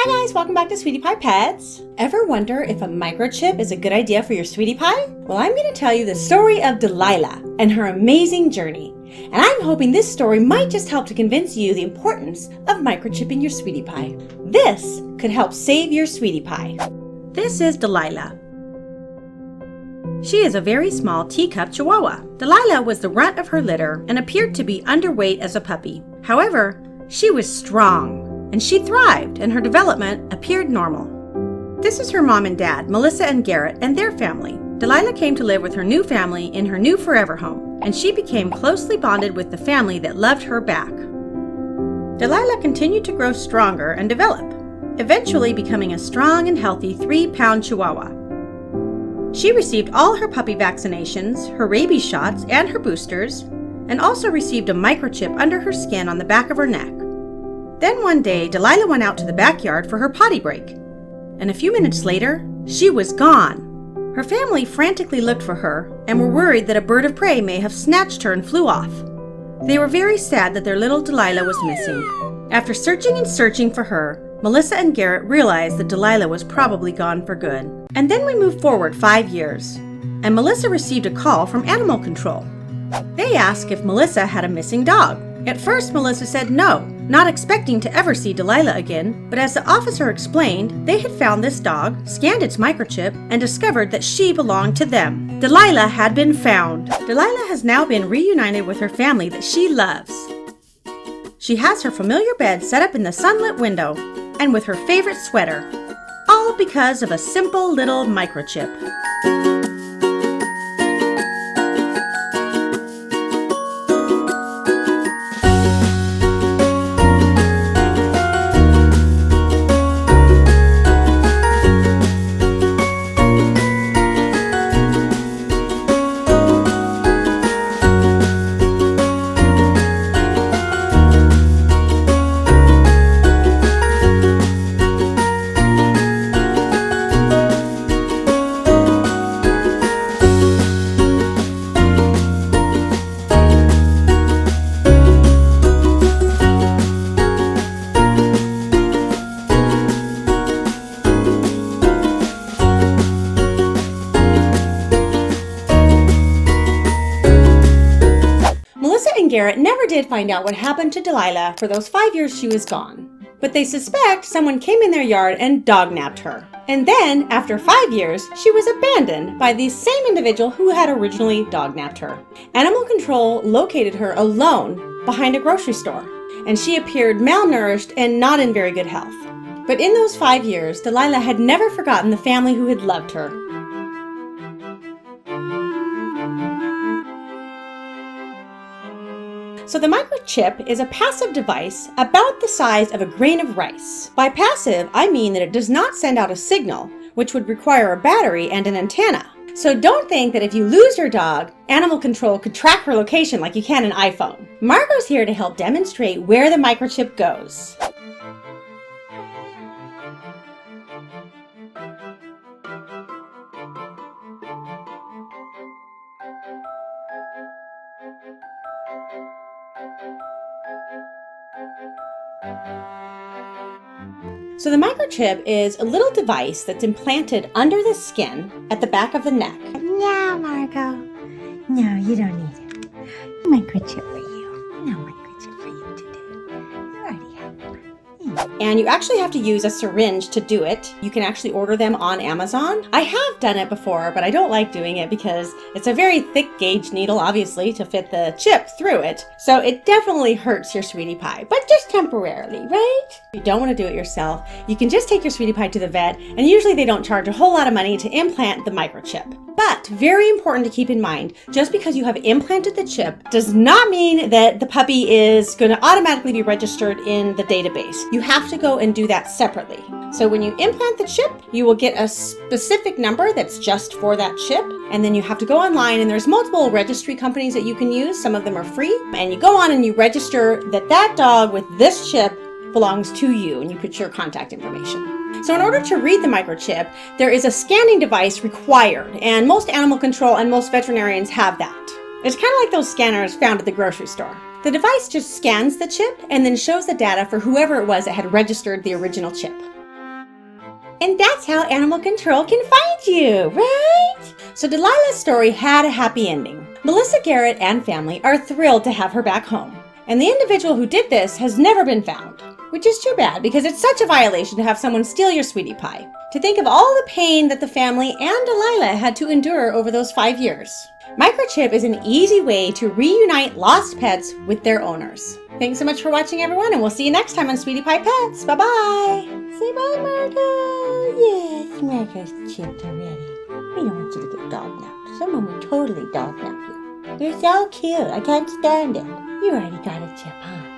Hi guys, welcome back to Sweetie Pie Pets. Ever wonder if a microchip is a good idea for your sweetie pie? Well, I'm going to tell you the story of Delilah and her amazing journey. And I'm hoping this story might just help to convince you the importance of microchipping your sweetie pie. This could help save your sweetie pie. This is Delilah. She is a very small teacup Chihuahua. Delilah was the runt of her litter and appeared to be underweight as a puppy. However, she was strong. And she thrived, and her development appeared normal. This is her mom and dad, Melissa and Garrett, and their family. Delilah came to live with her new family in her new forever home, and she became closely bonded with the family that loved her back. Delilah continued to grow stronger and develop, eventually becoming a strong and healthy 3-pound Chihuahua. She received all her puppy vaccinations, her rabies shots, and her boosters, and also received a microchip under her skin on the back of her neck. Then one day, Delilah went out to the backyard for her potty break, and a few minutes later, she was gone. Her family frantically looked for her and were worried that a bird of prey may have snatched her and flew off. They were very sad that their little Delilah was missing. After searching and searching for her, Melissa and Garrett realized that Delilah was probably gone for good. And then we moved forward 5 years, and Melissa received a call from Animal Control. They asked if Melissa had a missing dog. At first, Melissa said no, not expecting to ever see Delilah again, but as the officer explained, they had found this dog, scanned its microchip, and discovered that she belonged to them. Delilah had been found. Delilah has now been reunited with her family that she loves. She has her familiar bed set up in the sunlit window, and with her favorite sweater, all because of a simple little microchip. Garrett never did find out what happened to Delilah for those 5 years she was gone. But they suspect someone came in their yard and dog-napped her. And then, after 5 years, she was abandoned by the same individual who had originally dog-napped her. Animal Control located her alone behind a grocery store, and she appeared malnourished and not in very good health. But in those 5 years, Delilah had never forgotten the family who had loved her. So the microchip is a passive device about the size of a grain of rice. By passive, I mean that it does not send out a signal, which would require a battery and an antenna. So don't think that if you lose your dog, Animal Control could track her location like you can an iPhone. Margot's here to help demonstrate where the microchip goes. So the microchip is a little device that's implanted under the skin at the back of the neck. No, Margot. No, you don't need it. Microchip for you. No microchip for you today. You already have one. And you actually have to use a syringe to do it. You can actually order them on Amazon. I have done it before, but I don't like doing it because it's a very thick gauge needle, obviously, to fit the chip through it. So it definitely hurts your sweetie pie, but just temporarily, right? If you don't want to do it yourself, you can just take your sweetie pie to the vet, and usually they don't charge a whole lot of money to implant the microchip. But very important to keep in mind, just because you have implanted the chip does not mean that the puppy is going to automatically be registered in the database. You have to go and do that separately. So when you implant the chip, you will get a specific number that's just for that chip. And then you have to go online, and there's multiple registry companies that you can use. Some of them are free. And you go on and you register that that dog with this chip belongs to you, and you put your contact information. So in order to read the microchip, there is a scanning device required, and most animal control and most veterinarians have that. It's kind of like those scanners found at the grocery store. The device just scans the chip and then shows the data for whoever it was that had registered the original chip. And that's how animal control can find you, right? So Delilah's story had a happy ending. Melissa, Garrett, and family are thrilled to have her back home. And the individual who did this has never been found, which is too bad because it's such a violation to have someone steal your sweetie pie. To think of all the pain that the family and Delilah had to endure over those 5 years. Microchip is an easy way to reunite lost pets with their owners. Thanks so much for watching, everyone, and we'll see you next time on Sweetie Pie Pets. Bye-bye. Say bye, Marco. Yes, Marco's chipped already. We don't want you to get dog napped. Someone would totally dog nap you. You're so cute. I can't stand it. You already got a chip, huh?